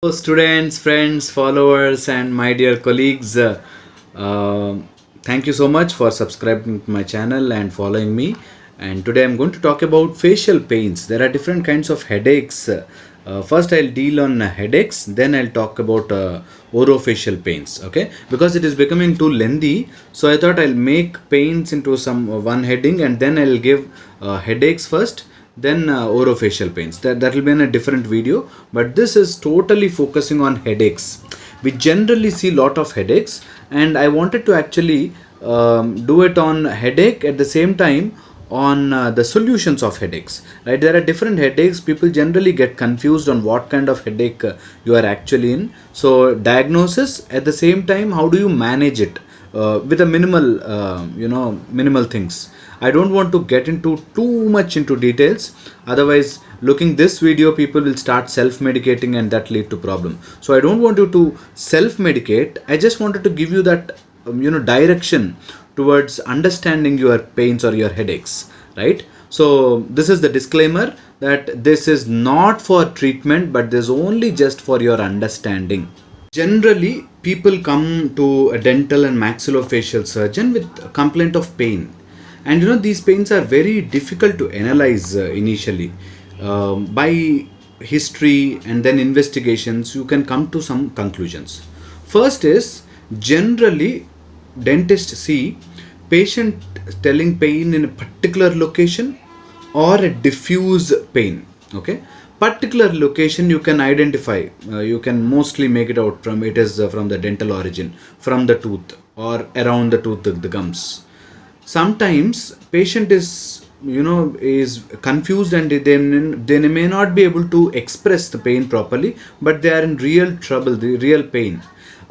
Hello, students, friends, followers, and my dear colleagues. Uh, Thank you so much for subscribing to my channel and following me. And today I'm going to talk about facial pains. There are different kinds of headaches. First, I'll deal on headaches, then I'll talk about orofacial pains. Okay, because it is becoming too lengthy, so I thought I'll make pains into some one heading, and then I'll give headaches first, then orofacial pains. That will be in a different video, but this is totally focusing on headaches. We generally see lot of headaches, and I wanted to actually do it on headache at the same time on the solutions of headaches. Right, there are different headaches. People generally get confused on what kind of headache you are actually in. So diagnosis, at the same time how do you manage it with a minimal things. I don't want to get into too much into details, otherwise looking this video people will start self-medicating and that lead to problem. So I don't want you to self-medicate. I just wanted to give you that direction towards understanding your pains or your headaches, right? So this is the disclaimer that this is not for treatment, but this is only just for your understanding. Generally, people come to a dental and maxillofacial surgeon with a complaint of pain. And these pains are very difficult to analyze initially. By history and then investigations, you can come to some conclusions. First is, generally, dentists see patient telling pain in a particular location or a diffuse pain. Okay, particular location you can identify, you can mostly make it out from it is from the dental origin, from the tooth or around the tooth, the gums. Sometimes patient is confused, and they may not be able to express the pain properly, but they are in real trouble, the real pain.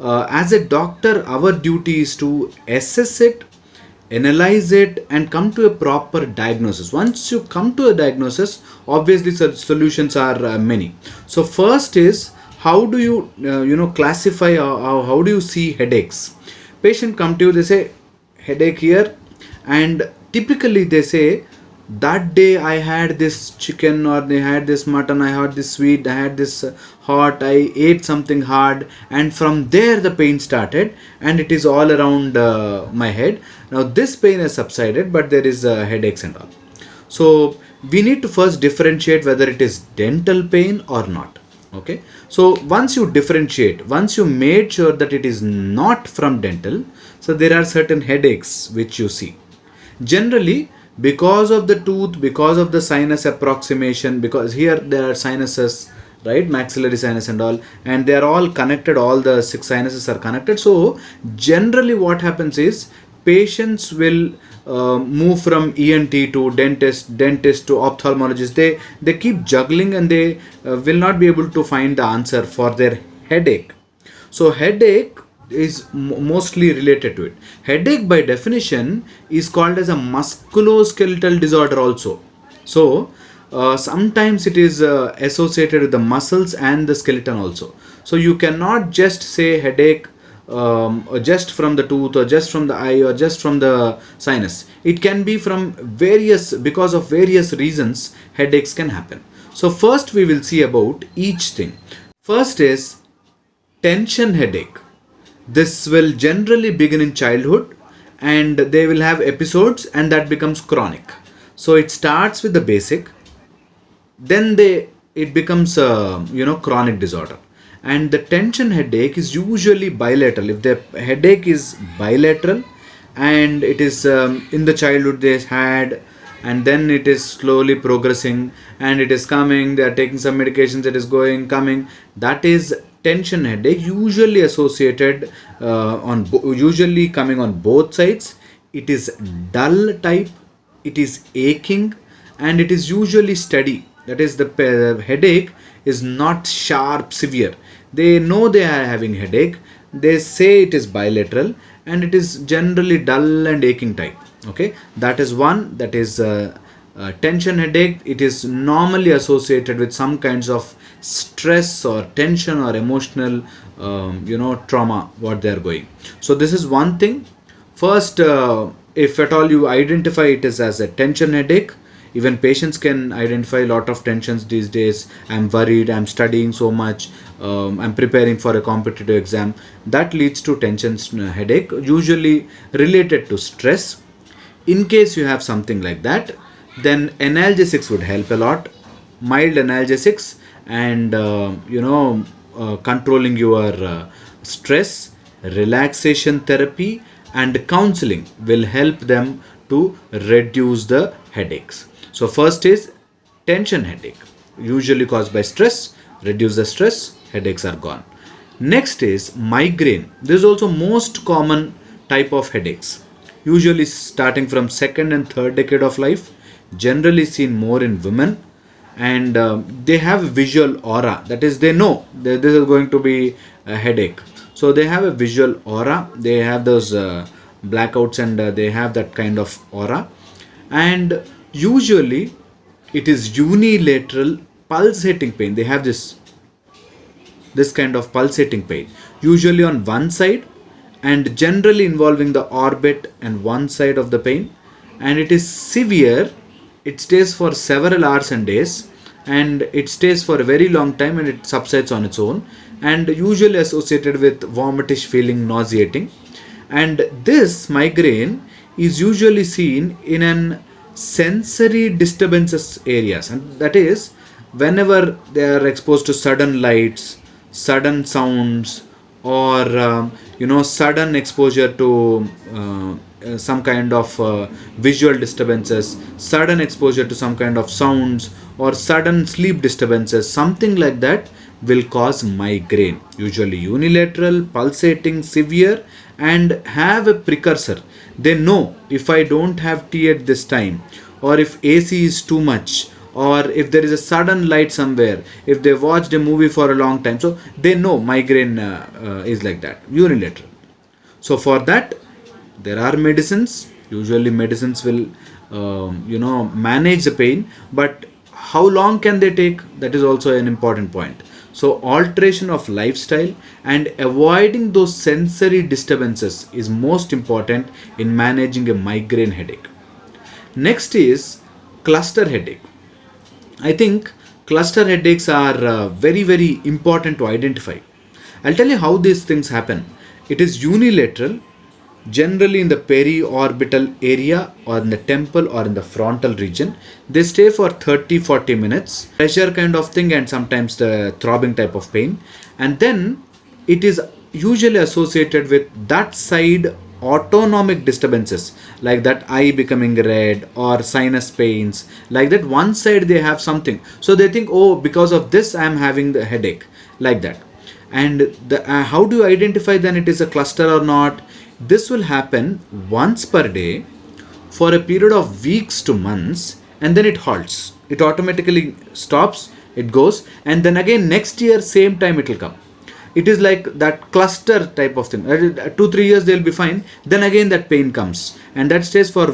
As a doctor, our duty is to assess it, analyze it, and come to a proper diagnosis. Once you come to a diagnosis, obviously solutions are many. So first is, how do you classify, how do you see headaches? Patient come to you, they say headache here, and typically they say that day I had this chicken, or they had this mutton, I had this sweet, I had this hot, I ate something hard, and from there the pain started, and it is all around my head. Now this pain has subsided, but there is headaches and all. So we need to first differentiate whether it is dental pain or not. Okay, so once you differentiate, once you made sure that it is not from dental, so there are certain headaches which you see generally because of the tooth, because of the sinus approximation, because here there are sinuses, right, maxillary sinus and all, and they are all connected, all the six sinuses are connected. So generally what happens is, patients will move from ENT to dentist to ophthalmologist. They keep juggling, and they will not be able to find the answer for their headache. So headache is mostly related to it. Headache by definition is called as a musculoskeletal disorder also. So sometimes it is associated with the muscles and the skeleton also. So you cannot just say headache just from the tooth, or just from the eye, or just from the sinus. It can be from because of various reasons headaches can happen. So first we will see about each thing. First is tension headache. This will generally begin in childhood, and they will have episodes, and that becomes chronic. So it starts with the basic, then it becomes chronic disorder. And the tension headache is usually bilateral. If the headache is bilateral, and it is in the childhood they had, and then it is slowly progressing, and it is coming, they are taking some medications, it is going coming, that is tension headache, usually associated usually coming on both sides. It is dull type, it is aching, and it is usually steady. That is, the headache is not sharp, severe. They know they are having headache, they say it is bilateral, and it is generally dull and aching type. Okay, that is one. That is tension headache. It is normally associated with some kinds of stress or tension or emotional trauma what they are going. So this is one thing. First, if at all you identify it as a tension headache, Even patients can identify a lot of tensions these days. I'm worried, I'm studying so much, I'm preparing for a competitive exam. That leads to tension headache, usually related to stress. In case you have something like that, then analgesics would help a lot. Mild analgesics and controlling your stress, relaxation therapy and counseling will help them to reduce the headaches. So first is tension headache, usually caused by stress. Reduce the stress, headaches are gone. Next is migraine. This is also most common type of headaches, usually starting from second and third decade of life, generally seen more in women. And they have a visual aura, that is, they know that this is going to be a headache. So they have a visual aura, they have those blackouts, and they have that kind of aura. And usually it is unilateral pulsating pain. They have this kind of pulsating pain, usually on one side, and generally involving the orbit and one side of the pain. And it is severe, it stays for several hours and days, and it stays for a very long time, and it subsides on its own, and usually associated with vomitish feeling, nauseating. And this migraine is usually seen in an sensory disturbances areas, and that is whenever they are exposed to sudden lights, sudden sounds, or sudden exposure to some kind of visual disturbances, sudden exposure to some kind of sounds, or sudden sleep disturbances, something like that will cause migraine, usually unilateral, pulsating, severe, and have a precursor. They know, if I don't have tea at this time, or if AC is too much, or if there is a sudden light somewhere, if they watched a movie for a long time, so they know migraine is like that, unilateral. So for that, there are medicines. Usually medicines will manage the pain, but how long can they take? That is also an important point. So alteration of lifestyle and avoiding those sensory disturbances is most important in managing a migraine headache. Next is cluster headache. I think cluster headaches are very, very important to identify. I'll tell you how these things happen. It is unilateral, generally in the periorbital area, or in the temple, or in the frontal region. They stay for 30-40 minutes, pressure kind of thing, and sometimes the throbbing type of pain. And then it is usually associated with that side autonomic disturbances, like that eye becoming red, or sinus pains, like that one side they have something, so they think, oh, because of this I am having the headache, like that. And how do you identify then it is a cluster or not? This will happen once per day for a period of weeks to months, and then it halts, it automatically stops, it goes, and then again next year same time it will come. It is like that cluster type of thing. 2-3 years they'll be fine, then again that pain comes, and that stays for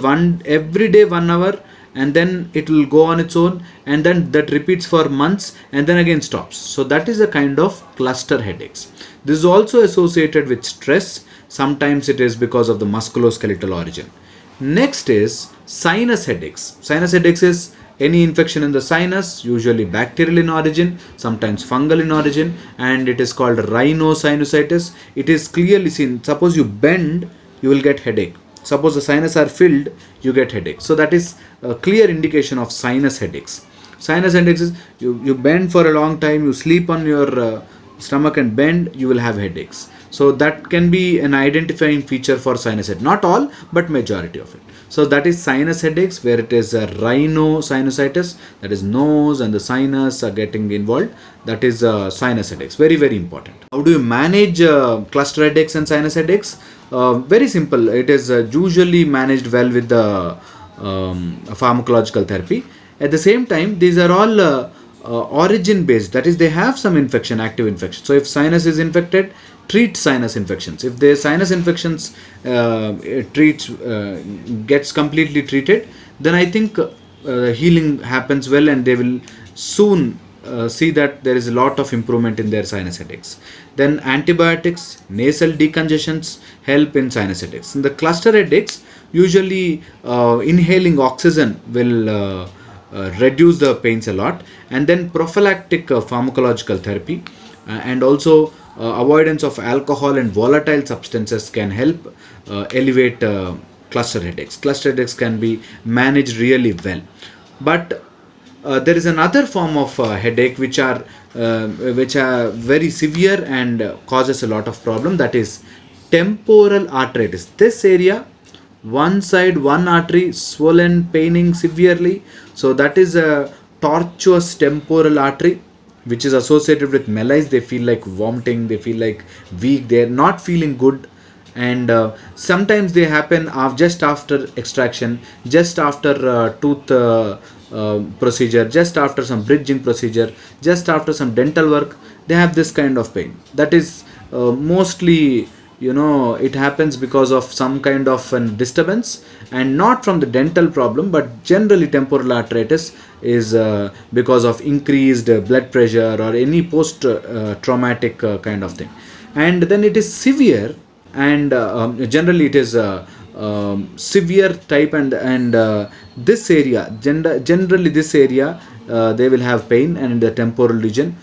every day 1 hour, and then it will go on its own, and then that repeats for months, and then again stops. So that is a kind of cluster headaches. This is also associated with stress. Sometimes it is because of the musculoskeletal origin. Next is sinus headaches. Sinus headaches is any infection in the sinus, usually bacterial in origin, sometimes fungal in origin, and it is called rhinosinusitis. It is clearly seen. Suppose you bend, you will get headache. Suppose the sinus are filled, you get headache. So that is a clear indication of sinus headaches. Sinus headaches is you bend for a long time, you sleep on your stomach and bend, you will have headaches. So that can be an identifying feature for sinus headache. Not all, but majority of it. So that is sinus headaches, where it is a rhinosinusitis, that is nose and the sinus are getting involved. That is sinus headaches. Very, very important. How do you manage cluster headaches and sinus headaches? Very simple. It is usually managed well with the pharmacological therapy. At the same time, these are all origin based, that is, they have some infection, active infection. So if sinus is infected, treat sinus infections. If the sinus infections gets completely treated, then I think healing happens well, and they will soon see that there is a lot of improvement in their sinus headaches. Then antibiotics, nasal decongestions help in sinus headaches. In the cluster headaches, usually inhaling oxygen will reduce the pains a lot. And then prophylactic pharmacological therapy and also avoidance of alcohol and volatile substances can help elevate cluster headaches. Cluster headaches can be managed really well. But there is another form of headache which are very severe and causes a lot of problem. That is temporal arteritis. This area, one side, one artery swollen, paining severely. So that is a tortuous temporal artery which is associated with malaise. They feel like vomiting, they feel like weak, they are not feeling good. And sometimes they happen just after extraction, just after tooth procedure, just after some bridging procedure, just after some dental work. They have this kind of pain. That is mostly, it happens because of some kind of an disturbance and not from the dental problem, but generally temporal arteritis is because of increased blood pressure or any post traumatic kind of thing. And then it is severe, and generally it is severe type. And this area, generally this area, they will have pain, and in the temporal region,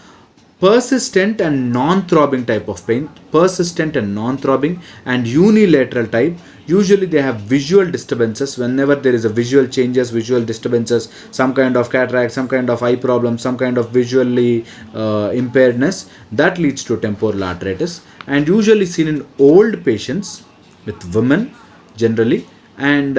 persistent and non-throbbing type of pain, persistent and non-throbbing, and unilateral type. Usually they have visual disturbances. Whenever there is a visual changes, visual disturbances, some kind of cataract, some kind of eye problem, some kind of visually impairedness, that leads to temporal arteritis, and usually seen in old patients, with women generally. And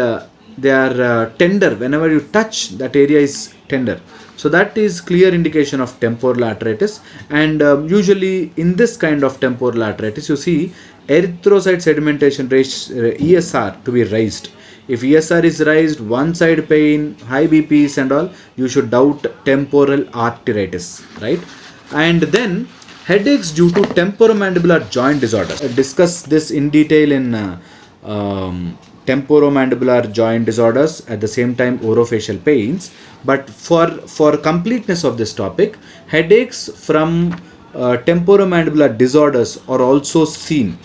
they are tender. Whenever you touch, that area is tender. So that is clear indication of temporal arteritis. And usually in this kind of temporal arteritis, you see erythrocyte sedimentation ESR to be raised. If ESR is raised, one side pain, high BPs and all, you should doubt temporal arteritis, right? And then headaches due to temporomandibular joint disorders. Discuss this in detail in temporomandibular joint disorders, at the same time orofacial pains. But for completeness of this topic, headaches from temporomandibular disorders are also seen.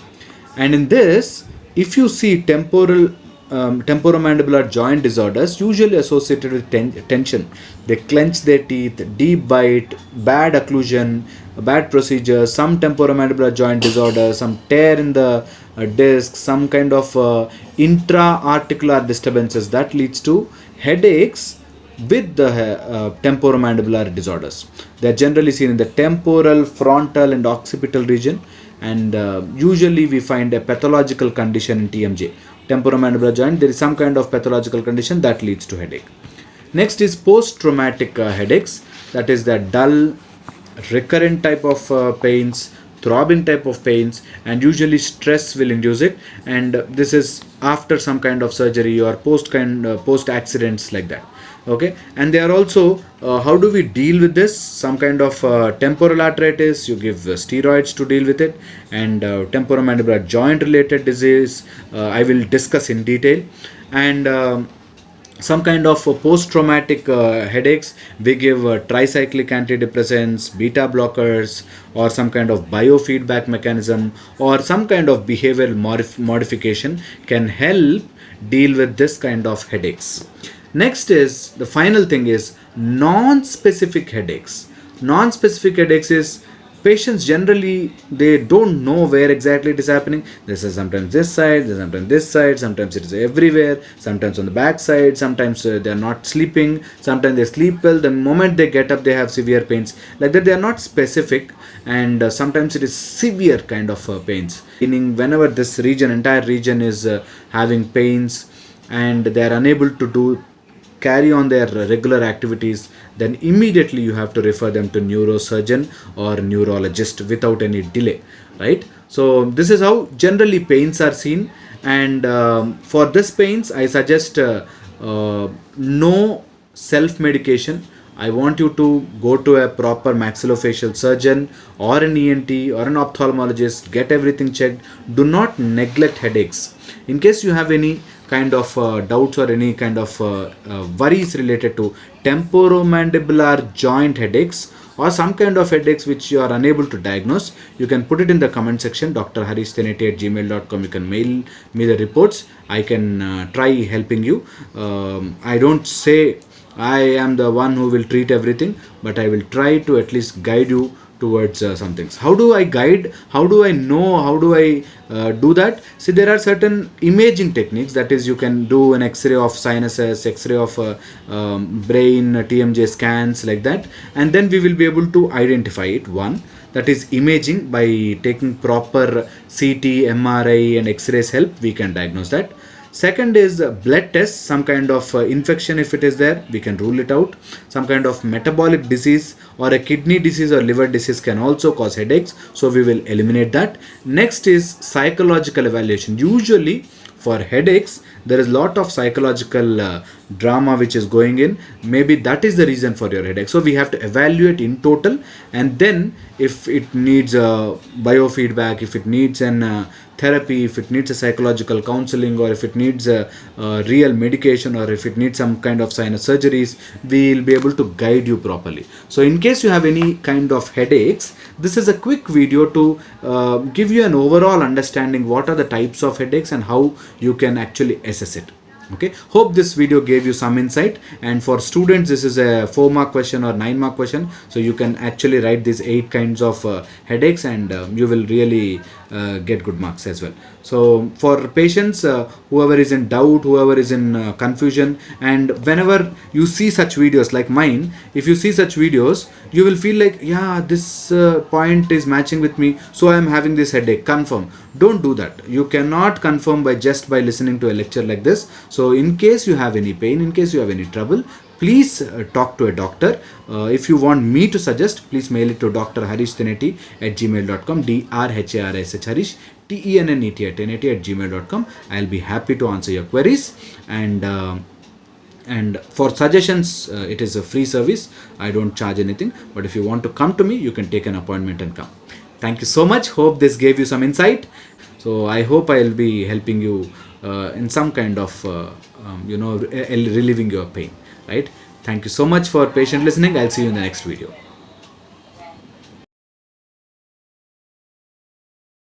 And in this, if you see temporomandibular joint disorders, usually associated with tension, they clench their teeth, deep bite, bad occlusion, bad procedures, some temporomandibular joint disorder, some tear in the disc, some kind of intra-articular disturbances, that leads to headaches with the temporomandibular disorders. They are generally seen in the temporal, frontal and occipital region, and usually we find a pathological condition in TMJ, temporomandibular joint. There is some kind of pathological condition that leads to headache. Next is post-traumatic headaches. That is the dull, recurrent type of pains, throbbing type of pains, and usually stress will induce it. And this is after some kind of surgery or post accidents like that. Okay, and they are also how do we deal with this? Some kind of temporal arteritis, you give steroids to deal with it. And temporomandibular joint related disease, I will discuss in detail. And some kind of post-traumatic headaches, we give tricyclic antidepressants, beta blockers, or some kind of biofeedback mechanism, or some kind of behavioral modification can help deal with this kind of headaches. Next is, the final thing is non-specific headaches. Non-specific headaches is patients generally, they don't know where exactly it is happening. This is sometimes this side, sometimes this side, sometimes it is everywhere, sometimes on the back side, sometimes they are not sleeping, sometimes they sleep well, the moment they get up they have severe pains. Like that, they are not specific, and sometimes it is severe kind of pains. Meaning whenever this region, entire region is having pains and they are unable to carry on their regular activities, then immediately you have to refer them to neurosurgeon or neurologist without any delay, right? So this is how generally pains are seen. And for this pains, I suggest no self-medication. I want you to go to a proper maxillofacial surgeon or an ENT or an ophthalmologist, get everything checked. Do not neglect headaches. In case you have any kind of doubts or any kind of worries related to temporomandibular joint headaches or some kind of headaches which you are unable to diagnose, you can put it in the comment section, drharishteneti@gmail.com. You can mail me the reports. I can try helping you. I don't say I am the one who will treat everything, but I will try to at least guide you towards some things. How do I guide? How do I know? How do I do that? See, there are certain imaging techniques. That is, you can do an X-ray of sinuses, X-ray of brain, TMJ scans, like that, and then we will be able to identify it. One, that is imaging. By taking proper CT, MRI, and X-rays help, we can diagnose that. Second is blood test, some kind of infection. If it is there, we can rule it out. Some kind of metabolic disease or a kidney disease or liver disease can also cause headaches, so we will eliminate that. Next is psychological evaluation. Usually for headaches, there is lot of psychological drama which is going in. Maybe that is the reason for your headache, so we have to evaluate in total, and then if it needs a biofeedback, if it needs an therapy, if it needs a psychological counseling, or if it needs a real medication, or if it needs some kind of sinus surgeries, we will be able to guide you properly. So in case you have any kind of headaches, this is a quick video to give you an overall understanding what are the types of headaches and how you can actually assess it. Okay, hope this video gave you some insight. And for students, this is a 4-mark question or 9-mark question, so you can actually write these 8 kinds of headaches, and you will really get good marks as well. So for patients, whoever is in doubt, whoever is in confusion, and whenever you see such videos like mine, if you see such videos, you will feel like, yeah, this point is matching with me, so I am having this headache. Confirm. Don't do that. You cannot confirm by just by listening to a lecture like this. So in case you have any pain, in case you have any trouble, please talk to a doctor. If you want me to suggest, please mail it to drharishteneti@gmail.com, drharsh harish teneti@1080@gmail.com. I'll be happy to answer your queries. And for suggestions, it is a free service. I don't charge anything, but if you want to come to me, you can take an appointment and come. Thank you so much. Hope this gave you some insight. So I hope I'll be helping you in some kind of relieving your pain, right? Thank you so much for patient listening. I'll see you in the next video.